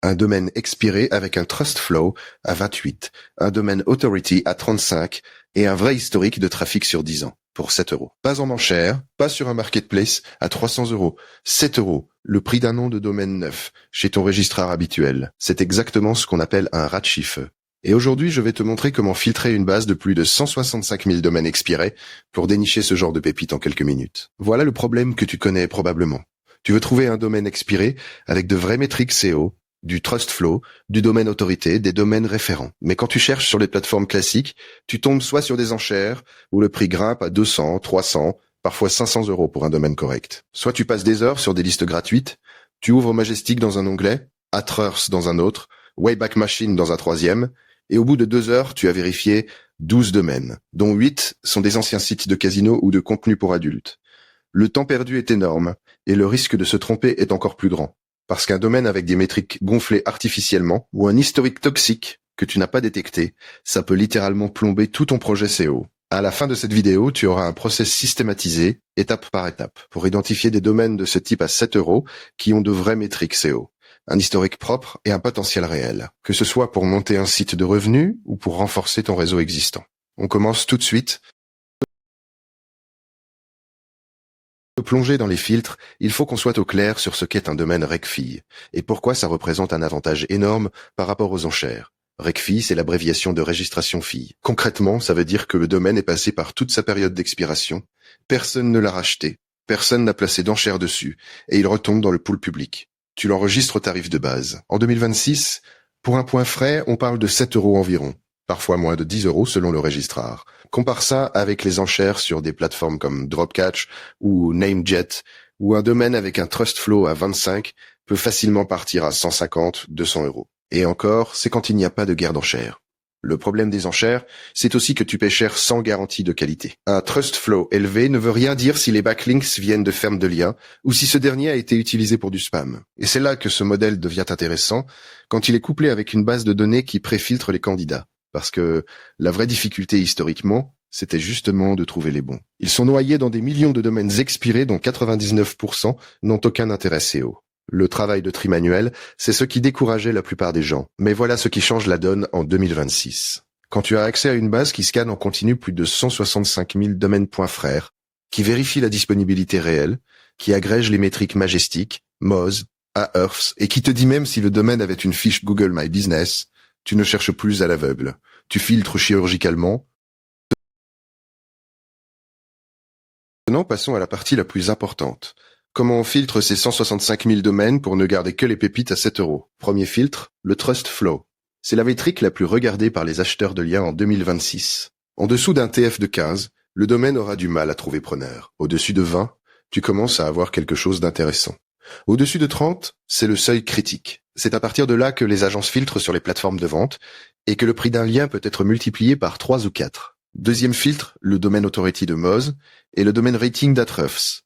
Un domaine expiré avec un trust flow à 28, un domaine authority à 35 et un vrai historique de trafic sur 10 ans pour 7 euros. Pas en enchère, pas sur un marketplace à 300 euros. 7 euros, le prix d'un nom de domaine neuf chez ton registraire habituel. C'est exactement ce qu'on appelle un Ratschiffe. Et aujourd'hui, je vais te montrer comment filtrer une base de plus de 165 000 domaines expirés pour dénicher ce genre de pépites en quelques minutes. Voilà le problème que tu connais probablement. Tu veux trouver un domaine expiré avec de vraies métriques SEO, du trust flow, du domaine autorité, des domaines référents. Mais quand tu cherches sur les plateformes classiques, tu tombes soit sur des enchères où le prix grimpe à 200, 300, parfois 500 euros pour un domaine correct. Soit tu passes des heures sur des listes gratuites, tu ouvres Majestic dans un onglet, Ahrefs dans un autre, Wayback Machine dans un troisième, et au bout de 2 heures, tu as vérifié 12 domaines, dont 8 sont des anciens sites de casino ou de contenu pour adultes. Le temps perdu est énorme, et le risque de se tromper est encore plus grand. Parce qu'un domaine avec des métriques gonflées artificiellement, ou un historique toxique que tu n'as pas détecté, ça peut littéralement plomber tout ton projet SEO. À la fin de cette vidéo, tu auras un process systématisé, étape par étape, pour identifier des domaines de ce type à 7 euros qui ont de vraies métriques SEO. Un historique propre et un potentiel réel, que ce soit pour monter un site de revenus ou pour renforcer ton réseau existant. On commence tout de suite. Pour plonger dans les filtres, il faut qu'on soit au clair sur ce qu'est un domaine RECFI et pourquoi ça représente un avantage énorme par rapport aux enchères. RECFI, c'est l'abréviation de registration fille. Concrètement, ça veut dire que le domaine est passé par toute sa période d'expiration, personne ne l'a racheté, personne n'a placé d'enchères dessus, et il retombe dans le pool public. Tu l'enregistres au tarif de base. En 2026, pour un point frais, on parle de 7 euros environ, parfois moins de 10 euros selon le registrar. Compare ça avec les enchères sur des plateformes comme Dropcatch ou Namejet, où un domaine avec un trust flow à 25 peut facilement partir à 150, 200 euros. Et encore, c'est quand il n'y a pas de guerre d'enchères. Le problème des enchères, c'est aussi que tu paies cher sans garantie de qualité. Un trust flow élevé ne veut rien dire si les backlinks viennent de fermes de liens ou si ce dernier a été utilisé pour du spam. Et c'est là que ce modèle devient intéressant quand il est couplé avec une base de données qui préfiltre les candidats. Parce que la vraie difficulté historiquement, c'était justement de trouver les bons. Ils sont noyés dans des millions de domaines expirés dont 99% n'ont aucun intérêt SEO. Le travail de tri manuel, c'est ce qui décourageait la plupart des gens. Mais voilà ce qui change la donne en 2026. Quand tu as accès à une base qui scanne en continu plus de 165 000 domaines .frères, qui vérifie la disponibilité réelle, qui agrège les métriques Majestic, Moz, Ahrefs, et qui te dit même si le domaine avait une fiche Google My Business, tu ne cherches plus à l'aveugle. Tu filtres chirurgicalement. Maintenant, passons à la partie la plus importante. Comment on filtre ces 165 000 domaines pour ne garder que les pépites à 7 euros? Premier filtre, le Trust Flow. C'est la métrique la plus regardée par les acheteurs de liens en 2026. En dessous d'un TF de 15, le domaine aura du mal à trouver preneur. Au-dessus de 20, tu commences à avoir quelque chose d'intéressant. Au-dessus de 30, c'est le seuil critique. C'est à partir de là que les agences filtrent sur les plateformes de vente et que le prix d'un lien peut être multiplié par 3 ou 4. Deuxième filtre, le domaine authority de Moz et le domaine rating d'Ahrefs.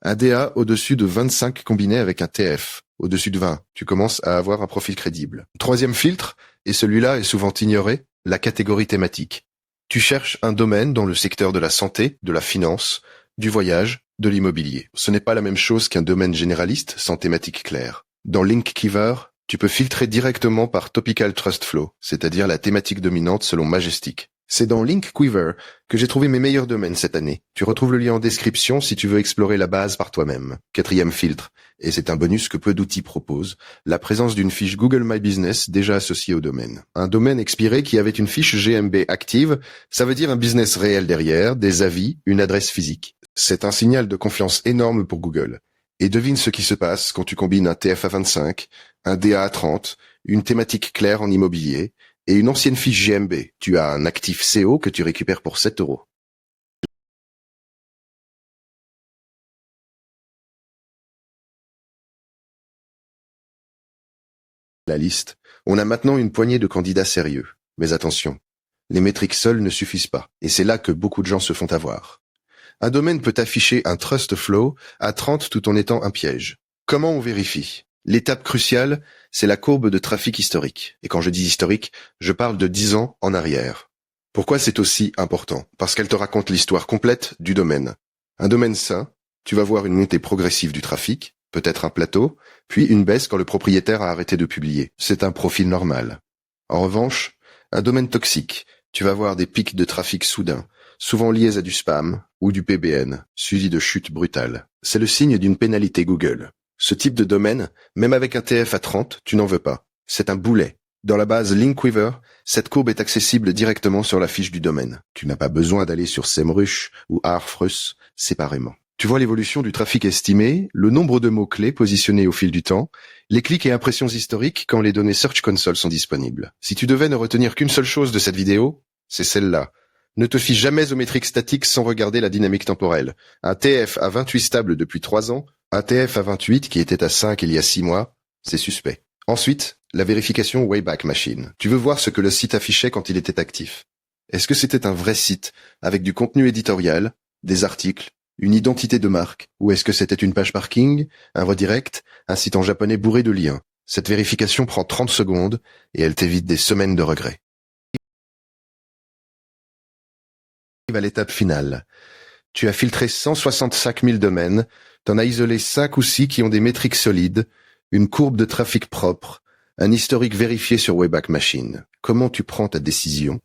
Un DA au-dessus de 25 combiné avec un TF. Au-dessus de 20, tu commences à avoir un profil crédible. Troisième filtre, et celui-là est souvent ignoré, la catégorie thématique. Tu cherches un domaine dans le secteur de la santé, de la finance, du voyage, de l'immobilier. Ce n'est pas la même chose qu'un domaine généraliste sans thématique claire. Dans Linkkeeper, tu peux filtrer directement par Topical Trust Flow, c'est-à-dire la thématique dominante selon Majestic. C'est dans Linkquiver que j'ai trouvé mes meilleurs domaines cette année. Tu retrouves le lien en description si tu veux explorer la base par toi-même. Quatrième filtre, et c'est un bonus que peu d'outils proposent, la présence d'une fiche Google My Business déjà associée au domaine. Un domaine expiré qui avait une fiche GMB active, ça veut dire un business réel derrière, des avis, une adresse physique. C'est un signal de confiance énorme pour Google. Et devine ce qui se passe quand tu combines un TF à 25, un DA à 30, une thématique claire en immobilier, et une ancienne fiche GMB. Tu as un actif SEO que tu récupères pour 7 euros. La liste. On a maintenant une poignée de candidats sérieux. Mais attention, les métriques seules ne suffisent pas. Et c'est là que beaucoup de gens se font avoir. Un domaine peut afficher un trust flow à 30 tout en étant un piège. Comment on vérifie? L'étape cruciale, c'est la courbe de trafic historique. Et quand je dis historique, je parle de 10 ans en arrière. Pourquoi c'est aussi important? Parce qu'elle te raconte l'histoire complète du domaine. Un domaine sain, tu vas voir une montée progressive du trafic, peut-être un plateau, puis une baisse quand le propriétaire a arrêté de publier. C'est un profil normal. En revanche, un domaine toxique, tu vas voir des pics de trafic soudains, souvent liés à du spam ou du PBN, suivi de chutes brutales. C'est le signe d'une pénalité Google. Ce type de domaine, même avec un TF à 30, tu n'en veux pas. C'est un boulet. Dans la base Linkweaver, cette courbe est accessible directement sur la fiche du domaine. Tu n'as pas besoin d'aller sur SEMrush ou Ahrefs séparément. Tu vois l'évolution du trafic estimé, le nombre de mots-clés positionnés au fil du temps, les clics et impressions historiques quand les données Search Console sont disponibles. Si tu devais ne retenir qu'une seule chose de cette vidéo, c'est celle-là. Ne te fie jamais aux métriques statiques sans regarder la dynamique temporelle. Un TF à 28 stable depuis 3 ans, un TF à 28 qui était à 5 il y a 6 mois, c'est suspect. Ensuite, la vérification Wayback Machine. Tu veux voir ce que le site affichait quand il était actif. Est-ce que c'était un vrai site, avec du contenu éditorial, des articles, une identité de marque, ou est-ce que c'était une page parking, un redirect, un site en japonais bourré de liens? Cette vérification prend 30 secondes et elle t'évite des semaines de regrets. À l'étape finale. Tu as filtré 165 000 domaines, t'en as isolé 5 ou 6 qui ont des métriques solides, une courbe de trafic propre, un historique vérifié sur Wayback Machine. Comment tu prends ta décision?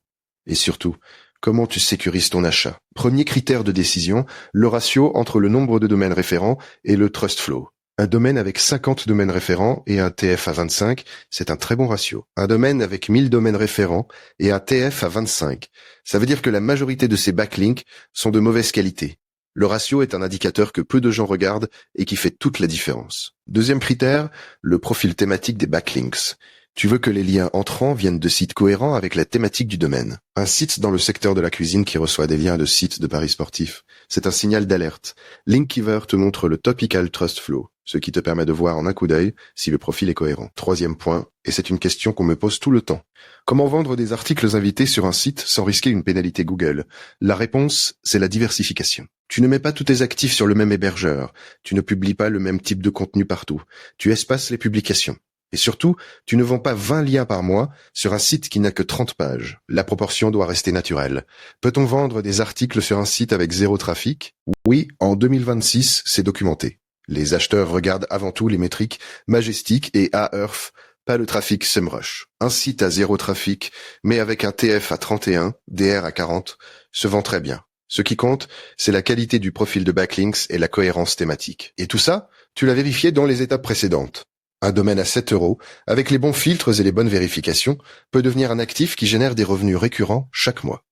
Et surtout, comment tu sécurises ton achat? Premier critère de décision, le ratio entre le nombre de domaines référents et le trust flow. Un domaine avec 50 domaines référents et un TF à 25, c'est un très bon ratio. Un domaine avec 1000 domaines référents et un TF à 25, ça veut dire que la majorité de ces backlinks sont de mauvaise qualité. Le ratio est un indicateur que peu de gens regardent et qui fait toute la différence. Deuxième critère, le profil thématique des backlinks. Tu veux que les liens entrants viennent de sites cohérents avec la thématique du domaine. Un site dans le secteur de la cuisine qui reçoit des liens de sites de paris sportifs, c'est un signal d'alerte. Linkweaver te montre le Topical Trust Flow, ce qui te permet de voir en un coup d'œil si le profil est cohérent. Troisième point, et c'est une question qu'on me pose tout le temps. Comment vendre des articles invités sur un site sans risquer une pénalité Google? La réponse, c'est la diversification. Tu ne mets pas tous tes actifs sur le même hébergeur. Tu ne publies pas le même type de contenu partout. Tu espaces les publications. Et surtout, tu ne vends pas 20 liens par mois sur un site qui n'a que 30 pages. La proportion doit rester naturelle. Peut-on vendre des articles sur un site avec 0 trafic? Oui, en 2026, c'est documenté. Les acheteurs regardent avant tout les métriques Majestic et Ahrefs, pas le trafic SEMrush. Un site à 0 trafic, mais avec un TF à 31, DR à 40, se vend très bien. Ce qui compte, c'est la qualité du profil de backlinks et la cohérence thématique. Et tout ça, tu l'as vérifié dans les étapes précédentes. Un domaine à 7 €, avec les bons filtres et les bonnes vérifications, peut devenir un actif qui génère des revenus récurrents chaque mois.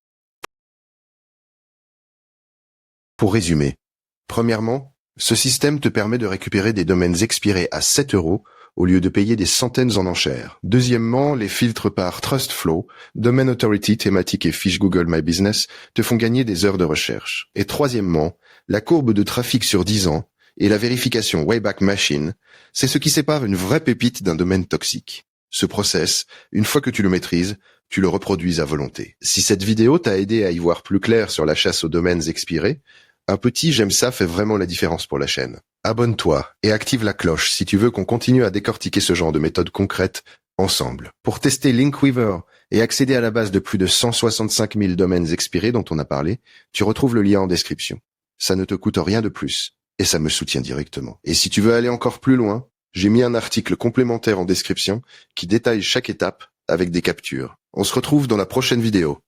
Pour résumer, premièrement, ce système te permet de récupérer des domaines expirés à 7 € au lieu de payer des centaines en enchères. Deuxièmement, les filtres par TrustFlow, Domain Authority, thématique et fiche Google My Business te font gagner des heures de recherche. Et troisièmement, la courbe de trafic sur 10 ans et la vérification Wayback Machine, c'est ce qui sépare une vraie pépite d'un domaine toxique. Ce process, une fois que tu le maîtrises, tu le reproduis à volonté. Si cette vidéo t'a aidé à y voir plus clair sur la chasse aux domaines expirés, un petit j'aime ça fait vraiment la différence pour la chaîne. Abonne-toi et active la cloche si tu veux qu'on continue à décortiquer ce genre de méthodes concrètes ensemble. Pour tester Linkweaver et accéder à la base de plus de 165 000 domaines expirés dont on a parlé, tu retrouves le lien en description. Ça ne te coûte rien de plus. Et ça me soutient directement. Et si tu veux aller encore plus loin, j'ai mis un article complémentaire en description qui détaille chaque étape avec des captures. On se retrouve dans la prochaine vidéo.